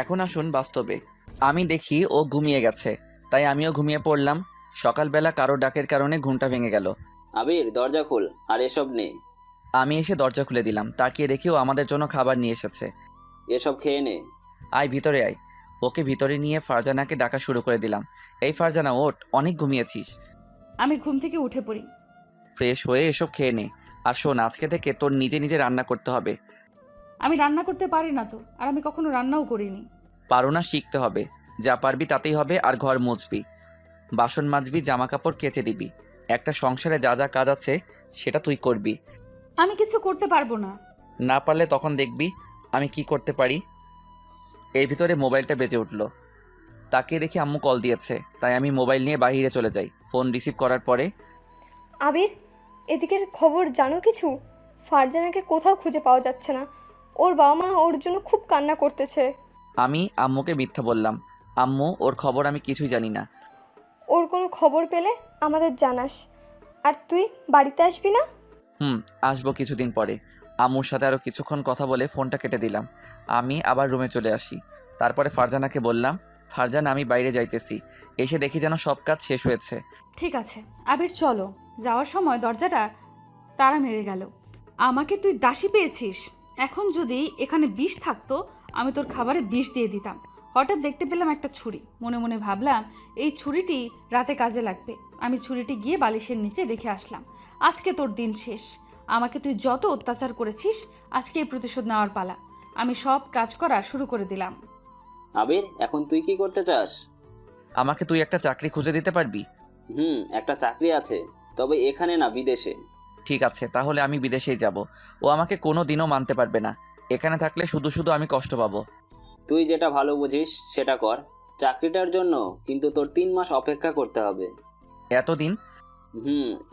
এখন আসুন বাস্তবে। আমি দেখি ও ঘুমিয়ে গেছে, তাই আমিও ঘুমিয়ে পড়লাম। সকালবেলা কারো ডাকের কারণে ঘুমটা ভেঙে গেল। আবির, দরজা খোল, আর এসব নে। আমি এসে দরজা খুলে দিলাম, তাকিয়ে দেখি ও আমাদের জন্য খাবার নিয়ে এসেছে। এসব খেয়ে নে। আয় ভিতরে আয়। ওকে ভিতরে নিয়ে ফারজানাকে ডাকা শুরু করে দিলাম। এই ফারজানা, ওঠ, অনেক ঘুমিয়েছিস। আমি ঘুম থেকে উঠে পড়ি। ফ্রেশ হয়ে এসব খেয়ে নে। আর শোন, আজকে থেকে তোর নিজে নিজে রান্না করতে হবে। আমি রান্না করতে পারি না তো, আর আমি কখনো রান্নাও করিনি। পারো না, শিখতে হবে। যা পারবি তাতেই হবে। আর ঘর মুছবি, বাসন মাজবি, জামা কাপড় কেচে দিবি। একটা সংসারে যা যা কাজ আছে সেটা তুই করবি। আমি কিছু করতে পারবো না। না পারলে তখন দেখবি আমি কি করতে পারি। এর ভিতরে মোবাইলটা বেজে উঠল। তাকিয়ে দেখি আম্মু কল দিয়েছে, তাই আমি মোবাইল নিয়ে বাইরে চলে যাই। ফোন রিসিভ করার পরে, আবির, এদিকের খবর জানো কিছু? ফারজানাকে কোথাও খুঁজে পাওয়া যাচ্ছে না। ওর বাবা মা ওর জন্য খুব কান্না করতেছে। আমি আম্মুকে মিথ্যা বললাম। আম্মু, ওর খবর আমি কিছুই জানি না। ওর কোনো খবর পেলে আমাদের জানাস। আর তুই বাড়িতে আসবি না? আসবো কিছুদিন পরে। আম্মুর সাথে আরও কিছুক্ষণ কথা বলে ফোনটা কেটে দিলাম। আমি আবার রুমে চলে আসি। তারপরে ফারজানাকে বললাম, ফারজানা, আমি বাইরে যাইতেছি। এসে দেখি যেন সব কাজ শেষ হয়েছে। ঠিক আছে আবির, চলো। যাওয়ার সময় দরজাটা তালা মেরে গেল। আমাকে তুই দাসী পেয়েছিস। এখন যদি এখানে বিষ থাকতো, আমি তোর খাবারে বিষ দিয়ে দিতাম। হঠাৎ দেখতে পেলাম একটা ছুরি। মনে মনে ভাবলাম এই ছুরিটি রাতে কাজে লাগবে। আমি ছুরিটি গিয়ে বালিশের নিচে রেখে আসলাম। আজকে তোর দিন শেষ। আমাকে তুই যত অত্যাচার করেছিস, আজকে এই প্রতিশোধ নেওয়ার পালা। আমি সব কাজ করা শুরু করে দিলাম। আবির, এখন তুই কি করতে চাস? আমাকে তুই একটা চাকরি খুঁজে দিতে পারবি? একটা চাকরি আছে, তবে এখানে না, বিদেশে। ঠিক আছে, তাহলে আমি বিদেশেই যাব। ও আমাকে কোনো দিনও মানতে পারবে না। এখানে থাকলে শুধু শুধু আমি কষ্ট পাবো। তুই যেটা ভালো বুঝিস সেটা কর। চাকরিটার জন্য কিন্তু তোর 3 মাস অপেক্ষা করতে হবে। এতদিন?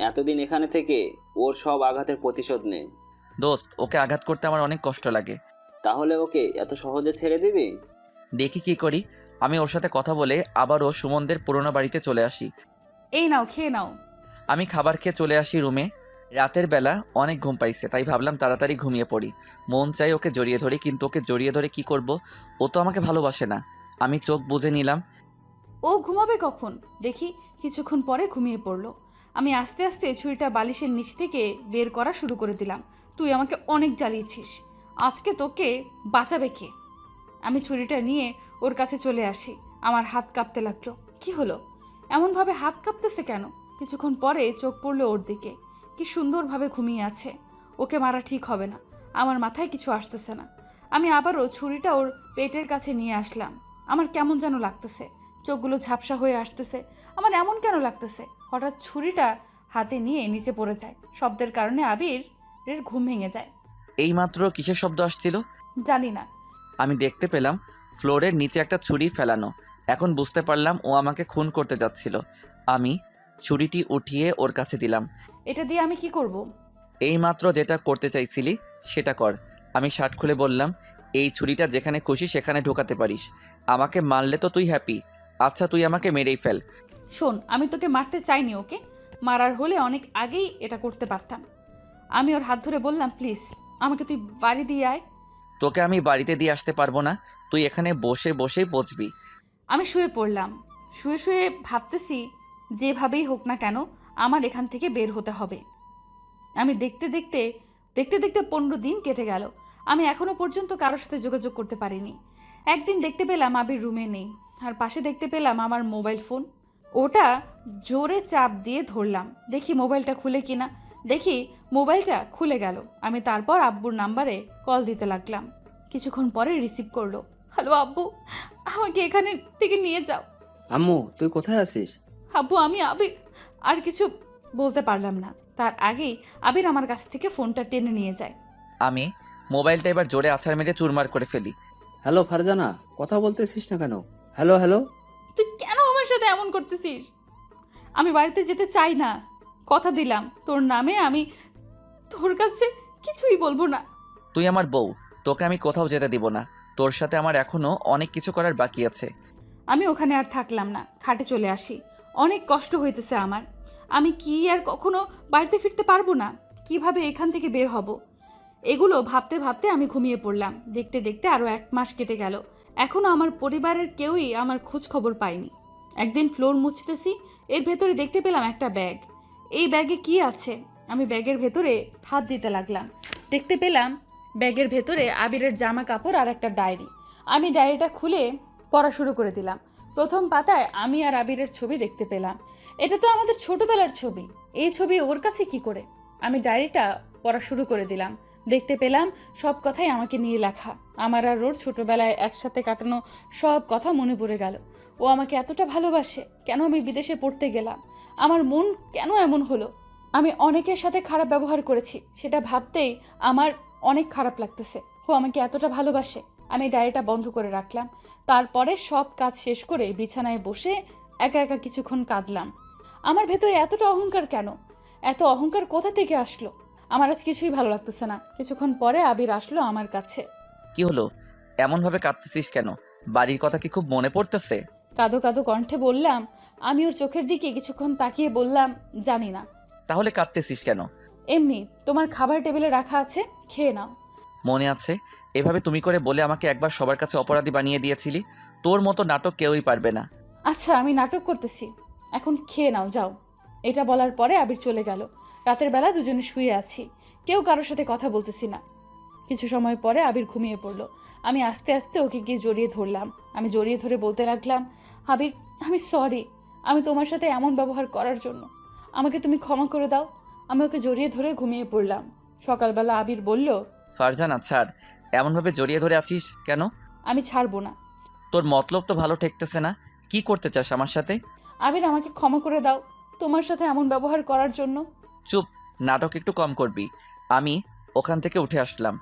এতদিন এখানে থেকে ওর সব আঘাতের প্রতিশোধ নে। দোস্ত, ওকে আঘাত করতে আমার অনেক কষ্ট লাগে। তাহলে ওকে এত সহজে ছেড়ে দিবি? দেখি কি করি। আমি ওর সাথে কথা বলে আবারও সুমনদের পুরোনো বাড়িতে চলে আসি। এই নাও, খেয়ে নাও। আমি খাবার খেয়ে চলে আসি রুমে। রাতের বেলা অনেক ঘুম পাইছে, তাই ভাবলাম তাড়াতাড়ি ঘুমিয়ে পড়ি। মন চাই ওকে জড়িয়ে ধরি, কিন্তু ওকে জড়িয়ে ধরে কি করব? ও তো আমাকে ভালোবাসে না। আমি চোখ বুজে নিলাম। ও ঘুমাবে কখন? দেখি কিছুক্ষণ পরে ঘুমিয়ে পড়লো। আমি আস্তে আস্তে ছুরিটা বালিশের নিচ থেকে বের করা শুরু করে দিলাম। তুই আমাকে অনেক জ্বালিয়েছিস, আজকে তোকে বাঁচাবে কে? আমি ছুরিটা নিয়ে ওর কাছে চলে আসি। আমার হাত কাঁপতে লাগলো। কি হলো? এমনভাবে হাত কাঁপতেছে কেন? কিছুক্ষণ পরে চোখ পড়লো ওর দিকে। কি সুন্দরভাবে ঘুমিয়ে আছে। ওকে মারা ঠিক হবে না। আমার মাথায় কিছু আসতেছে না। আমি আবারও ছুরিটা ওর পেটের কাছে নিয়ে আসলাম। আমার কেমন যেন লাগতেছে, চোখগুলো ঝাপসা হয়ে আসতেছে। আমার এমন কেন লাগতেছে? হঠাৎ ছুরিটা হাতে নিয়ে নিচে পড়ে যায়। শব্দের কারণে আবিরের ঘুম ভেঙে যায়। এইমাত্র কিসের শব্দ আসছিল জানি না। আমি দেখতে পেলাম ফ্লোরের নিচে একটা ছুরি ফেলানো। এখন বুঝতে পারলাম ও আমাকে খুন করতে যাচ্ছিল। আমি ছুরিটি উঠিয়ে ওর কাছে দিলাম। এটা দিয়ে আমি কি করব? এইমাত্র যেটা করতে চাইছিলি সেটা কর। আমি শার্ট খুলে বললাম, এই ছুরিটা যেখানে খুশি সেখানে ঢোকাতে পারিস। আমাকে মারলে তো তুই হ্যাপি। আচ্ছা, তুই আমাকে মেরেই ফেল। শোন, আমি তোকে মারতে চাইনি। ওকে মারার হলে অনেক আগেই এটা করতে পারতাম। আমি ওর হাত ধরে বললাম, প্লিজ আমাকে তুই বাড়ি দিয়ে আয়। তোকে আমি বাড়িতে দিয়ে আসতে পারবো না। তুই এখানে বসে বসেই বসবি। আমি শুয়ে পড়লাম। শুয়ে শুয়ে ভাবতেছি, যেভাবেই হোক না কেন আমার এখান থেকে বের হতে হবে। আমি দেখতে দেখতে 15 দিন কেটে গেল। আমি এখনো পর্যন্ত কারোর সাথে যোগাযোগ করতে পারিনি। একদিন দেখতে পেলাম আবির রুমে নেই, আর পাশে দেখতে পেলাম আমার মোবাইল ফোন। ওটা জোরে চাপ দিয়ে ধরলাম, দেখি মোবাইলটা খুলে কিনা। দেখি মোবাইলটা খুলে গেল। আমি তারপর আব্বুর নাম্বারে কল দিতে লাগলাম। কিছুক্ষণ পরে রিসিভ করলো। হ্যালো আব্বু, আমাকে এখানে থেকে নিয়ে যাও। আম্মু, তুই কোথায় আছিস? আব্বু, আমি আবির। আর কিছু বলতে পারলাম না। তার আগেই আবির আমার কাছ থেকে ফোনটা টেনে নিয়ে যায়। আমি মোবাইলটা এবার জোরে আছাড় মেরে চুরমার করে ফেলি। হ্যালো ফারজানা, কথা বলতেছিস না কেন? Hello hello. তুই কেন আমার সাথে এমন করতেছিস? আমি বাড়িতে যেতে চাই না। কথা দিলাম তোর নামে আমি তোর কাছে কিছুই বলবো না। তুই আমার বউ, তোকে আমি কোথাও যেতে দিব না। তোর সাথে আমার এখনো অনেক কিছু করার বাকি আছে। আমি ওখানে আর থাকলাম না, খাটে চলে আসি। অনেক কষ্ট হইতেছে আমার। আমি কি আর কখনো বাড়িতে ফিরতে পারবো না? কিভাবে এখান থেকে বের হব? এগুলো ভাবতে ভাবতে আমি ঘুমিয়ে পড়লাম। দেখতে দেখতে আরও 1 মাস কেটে গেল। এখনও আমার পরিবারের কেউই আমার খোঁজ খবর পায়নি। একদিন ফ্লোর মুছতেছি, এর ভেতরে দেখতে পেলাম একটা ব্যাগ। এই ব্যাগে কি আছে? আমি ব্যাগের ভেতরে হাত দিতে লাগলাম। দেখতে পেলাম ব্যাগের ভেতরে আবিরের জামা কাপড় আর একটা ডায়েরি। আমি ডায়েরিটা খুলে পড়া শুরু করে দিলাম। প্রথম পাতায় আমি আর আবিরের ছবি দেখতে পেলাম। এটা তো আমাদের ছোটবেলার ছবি। এই ছবি ওর কাছে কি করে? আমি ডায়েরিটা পড়া শুরু করে দিলাম। দেখতে পেলাম সব কথাই আমাকে নিয়ে লেখা। আমার আর ওর ছোটবেলায় একসাথে কাটানো সব কথা মনে পড়ে গেল। ও আমাকে এতটা ভালোবাসে, কেন আমি বিদেশে পড়তে গেলাম? আমার মন কেন এমন হলো? আমি অনেকের সাথে খারাপ ব্যবহার করেছি, সেটা ভাবতেই আমার অনেক খারাপ লাগতেছে। ও আমাকে এতটা ভালোবাসে। আমি ডায়েরিটা বন্ধ করে রাখলাম। তারপরে সব কাজ শেষ করে বিছানায় বসে একা একা কিছুক্ষণ কাঁদলাম। আমার ভেতরে এতটা অহংকার কেন? এত অহংকার কোথা থেকে আসলো? আমার আজ কিছুই ভালো লাগতেছে না। কিছুক্ষণ পরে আবির আসলো আমার কাছে। কি হলো? এমনভাবে কাঁদতেছিস কেন? বাড়ির কথা কি খুব মনে পড়তেছে? কাঁদো কাঁদো কণ্ঠে বললাম। আমি ওর চোখের দিকে কিছুক্ষণ তাকিয়ে বললাম, জানি না। তাহলে কাঁদতেছিস কেন? এমনি, তোমার খাবার টেবিলে রাখা আছে, খেয়ে নাও। মনে আছে এভাবে তুমি করে বলে আমাকে একবার সবার কাছে অপরাধী বানিয়ে দিয়েছিলি? তোর মতো নাটক কেউই পারবে না। আচ্ছা, আমি নাটক করতেছি, এখন খেয়ে নাও, যাও। এটা বলার পরে আবির চলে গেল। রাতের বেলা দুজনে শুয়ে আছি, কেউ কারোর সাথে কথা বলতেছি না। কিছু সময় পরে আবির ঘুমিয়ে পড়লো। আমি আস্তে আস্তে ওকে গিয়ে জড়িয়ে ধরলাম। আমি জড়িয়ে ধরে বলতে লাগলাম, আবির, আমি সরি। আমি তোমার সাথে এমন ব্যবহার করার জন্য আমাকে তুমি ক্ষমা করে দাও। আমি ওকে জড়িয়ে ধরে ঘুমিয়ে পড়লাম। সকালবেলা আবির বলল, ফারজানা ছাড়, এমনভাবে জড়িয়ে ধরে আছিস কেন? আমি ছাড়বো না। তোর মতলব তো ভালো ঠেকতেছে না। কি করতে চাস আমার সাথে? আবির, আমাকে ক্ষমা করে দাও তোমার সাথে এমন ব্যবহার করার জন্য। চুপ, নাটক একটু কম করবি। আমি ওখান থেকে উঠে আসলাম।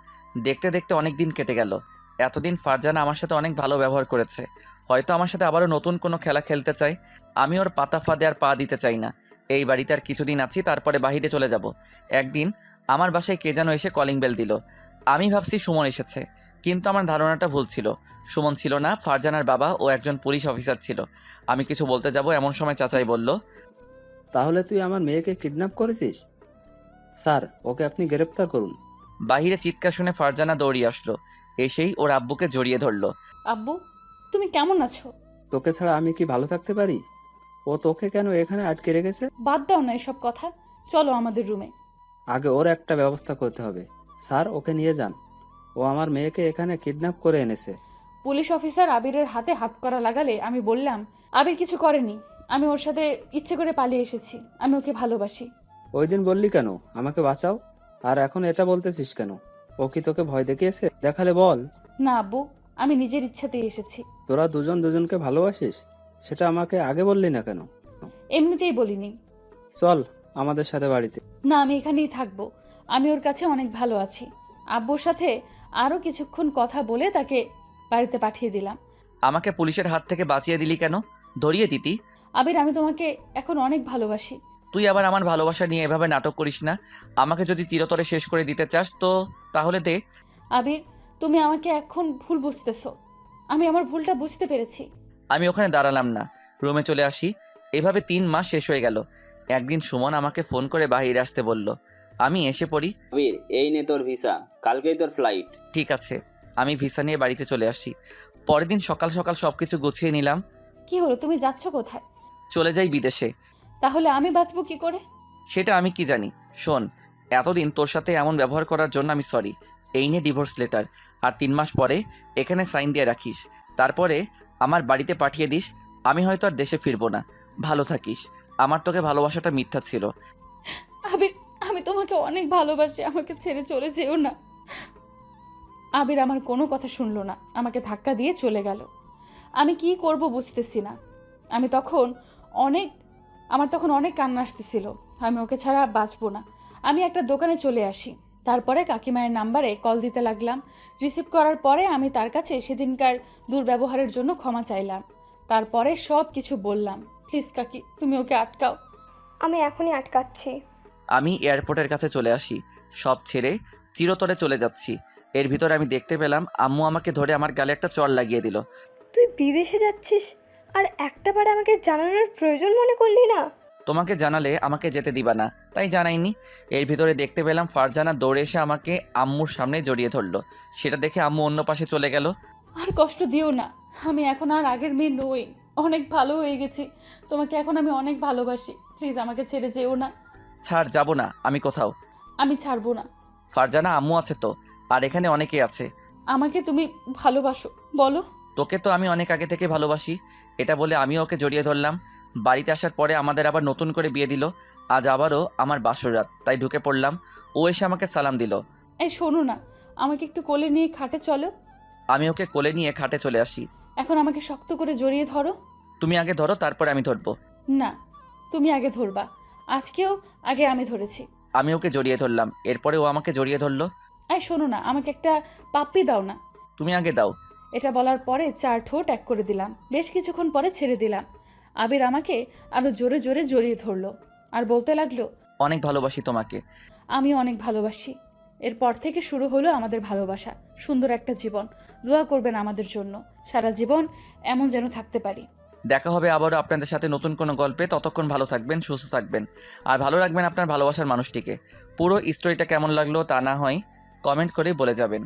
দেখতে দেখতে অনেক দিন কেটে গেল। এতদিন ফারজানা আমার সাথে অনেক ভালো ব্যবহার করেছে। হয়তো আমার সাথে আবারও নতুন কোনো খেলা খেলতে চাই। আমি ওর পাতা ফাঁদে আর পা দিতে চাই না। এই বাড়িতে আর কিছুদিন আছি, তারপরে বাহিরে চলে যাব। একদিন আমার বাসায় কে যেন এসে কলিং বেল দিল। আমি ভাবছি সুমন এসেছে, কিন্তু আমার ধারণাটা ভুল ছিল। সুমন ছিল না, ফারজানার বাবা ও একজন পুলিশ অফিসার ছিল। আমি কিছু বলতে যাব এমন সময় চাচাই বলল, তাহলে তুই আমার মেয়েকে কিডন্যাপ করেছিস? স্যার, ওকে আপনি গ্রেপ্তার করুন। বাহিরে চিৎকার শুনে ফারজানা দৌড়িয়ে আসলো। এসেই ওর আব্বুকে জড়িয়ে ধরলো। আব্বু, তুমি কেমন আছো? তোকে ছাড়া আমি কি ভালো থাকতে পারি? ও তোকে কেন এখানে আটকে রেখেছে? বাদ দাও না এসব কথা, চলো আমাদের রুমে। আগে ওর একটা ব্যবস্থা করতে হবে। স্যার, ওকে নিয়ে যান। ও আমার মেয়েকে এখানে কিডন্যাপ করে এনেছে। পুলিশ অফিসার আবিরের হাতে হাত করা লাগালে আমি বললাম, আবির কিছু করেনি। আমি ওর সাথে ইচ্ছে করে পালিয়ে এসেছি। আমি ওকে ভালোবাসি। ওই দিন বললি কেন আমাকে বাঁচাও, আর এখন এটা বলতেছিস কেন? ও কি তোকে ভয় দেখিয়েছে? দেখালে বল। না আব্বু, আমি নিজের ইচ্ছাতেই এসেছি। তোরা দুজন দুজনকে ভালোবাসিস, সেটা আমাকে আগে বললি না কেন? এমনিতেই বলিনি। চল আমাদের সাথে বাড়িতে। না, আমি এখানেই থাকবো। আমি ওর কাছে অনেক ভালো আছি। আব্বুর সাথে আরও কিছুক্ষণ কথা বলে তাকে বাড়িতে পাঠিয়ে দিলাম। আমাকে পুলিশের হাত থেকে বাঁচিয়ে দিলি কেন? ধরিয়ে দিতি। আবির, আমি তোমাকে এখন অনেক ভালোবাসি। তুই আবার আমার ভালোবাসা নিয়ে এভাবে নাটক করিস না। আমাকে যদি চিরতরে শেষ করে দিতে চাস তো তাহলে দে। আবির, তুমি আমাকে এখন ভুল বুঝতেছো। আমি আমার ভুলটা বুঝতে পেরেছি। আমি ওখানে দাঁড়ালাম না, রুমে চলে আসি। এভাবে 3 মাস শেষ হয়ে গেল। একদিন সুমন আমাকে ফোন করে বাইরে আসতে বলল। আমি এসে পড়ি। আবির, এই নে তোর ভিসা, কালকেই তোর ফ্লাইট। ঠিক আছে। আমি ভিসা নিয়ে বাড়িতে চলে আসি। পরের দিন সকাল সকাল সব কিছু গুছিয়ে নিলাম। কি হলো, তুমি যাচ্ছ কোথায়? চলে যাই বিদেশে। তাহলে আমি বাঁচবো কি করে? সেটা আমি কি জানি। শোন, এতদিন তোর সাথে এমন ব্যবহার করার জন্য আমি সরি। এই নিয়ে ডিভোর্স লেটার, আর 3 মাস পরে এখানে সাইন দিয়ে রাখিস। তারপরে আমার বাড়িতে পাঠিয়ে দিস। আমি হয়তো আর দেশে ফিরবো না। ভালো থাকিস। আমার তোকে ভালোবাসাটা মিথ্যা ছিল। আবির, আমি তোমাকে অনেক ভালোবাসি, আমাকে ছেড়ে চলে যেও না। আবির আমার কোনো কথা শুনলো না, আমাকে ধাক্কা দিয়ে চলে গেল। আমি কি করব বুঝতেছি না। আমার তখন অনেক কান্না আসতেছিল। আমি ওকে ছাড়া বাঁচবো না। আমি একটা দোকানে চলে আসি। তারপরে কাকিমায়ের নাম্বারে কল দিতে লাগলাম। রিসিভ করার পরে আমি তার কাছে সেদিনকার দুর্ব্যবহারের জন্য ক্ষমা চাইলাম। তারপরে সব কিছু বললাম। প্লিজ কাকি, তুমি ওকে আটকাও। আমি এখনই আটকাচ্ছি। আমি এয়ারপোর্টের কাছে চলে আসি। সব ছেড়ে চিরতরে চলে যাচ্ছি। এর ভিতরে আমি দেখতে পেলাম আম্মু আমাকে ধরে আমার গালে একটা চড় লাগিয়ে দিল। তুই বিদেশে যাচ্ছিস আর একটাবার আমাকে জানানোর প্রয়োজন মনে করলি না? তোমাকে জানালে আমাকে যেতে দিবা না, তাই জানাইনি। এর ভিতরে দেখতে পেলাম ফারজানা দৌড়ে এসে আমাকে আম্মুর সামনে জড়িয়ে ধরলো। সেটা দেখে আম্মু অন্য পাশে চলে গেল। আর কষ্ট দিও না, আমি এখন আর আগের মেয়ে নই, অনেক ভালো হয়ে গেছি। তোমাকে এখন আমি অনেক ভালোবাসি, প্লিজ আমাকে ছেড়ে যেও না। ছাড়, যাব না আমি কোথাও। আমি ছাড়বো না। ফারজানা, আম্মু আছে তো, আর এখানে অনেকেই আছে। আমাকে তুমি ভালোবাসো বলো। তোকে তো আমি অনেক আগে থেকে ভালোবাসি, এটা বলে আমিও ওকে জড়িয়ে ধরলাম। বাড়িতে আসার পরে আমাদের আবার নতুন করে বিয়ে দিল। আজ আবারও আমার বাসর রাত, তাই ঢুকে পড়লাম। ও এসে আমাকে সালাম দিল। এই শোনো না, আমাকে একটু কোলে নিয়ে খাটে চলো। আমি ওকে কোলে নিয়ে খাটে চলে আসি। এখন আমাকে শক্ত করে জড়িয়ে ধরো। তুমি আগে ধরো, তারপরে আমি ধরবো। না, তুমি আগে ধরবা। আজকেও আগে আমি ধরেছি। আমি ওকে জড়িয়ে ধরলাম, এরপরে ও আমাকে জড়িয়ে ধরলো। এই শোনো না, আমাকে একটা পাপ্পি দাও না। তুমি আগে দাও। এটা বলার পরে 4 ঠোঁট এক করে দিলাম। বেশ কিছুক্ষণ পরে ছেড়ে দিলাম। আবির আমাকে আরো জোরে জোরে জড়িয়ে ধরলো আর বলতে লাগলো, অনেক ভালোবাসি তোমাকে। আমি অনেক ভালোবাসি। এরপর থেকে শুরু হলো আমাদের ভালোবাসা, সুন্দর একটা জীবন। দোয়া করবেন আমাদের জন্য, সারা জীবন এমন যেন থাকতে পারি। দেখা হবে আবারও আপনাদের সাথে নতুন কোনো গল্পে। ততক্ষণ ভালো থাকবেন, সুস্থ থাকবেন, আর ভালো রাখবেন আপনার ভালোবাসার মানুষটিকে। পুরো স্টোরিটা কেমন লাগলো তা না হয় কমেন্ট করে বলে যাবেন।